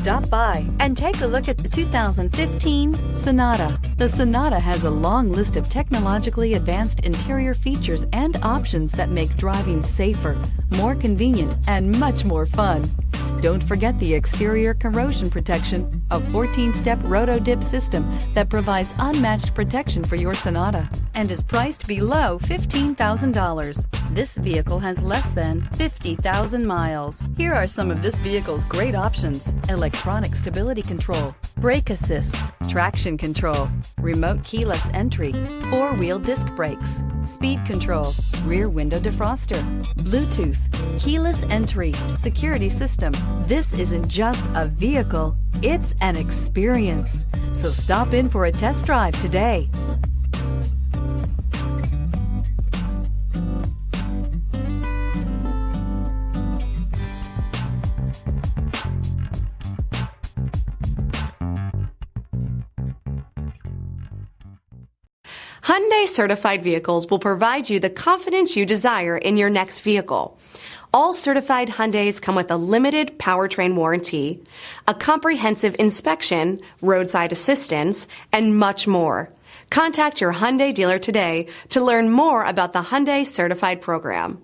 Stop by and take a look at the 2015 Sonata. The Sonata has a long list of technologically advanced interior features and options that make driving safer, more convenient, and much more fun. Don't forget the exterior corrosion protection, a 14-step roto-dip system that provides unmatched protection for your Sonata and is priced below $15,000. This vehicle has less than 50,000 miles. Here are some of this vehicle's great options: electronic stability control, brake assist, traction control, remote keyless entry, four-wheel disc brakes, speed control, rear window defroster, Bluetooth, keyless entry, security system. This isn't just a vehicle, it's an experience. So stop in for a test drive today. Hyundai certified vehicles will provide you the confidence you desire in your next vehicle. All certified Hyundais come with a limited powertrain warranty, a comprehensive inspection, roadside assistance, and much more. Contact your Hyundai dealer today to learn more about the Hyundai Certified program.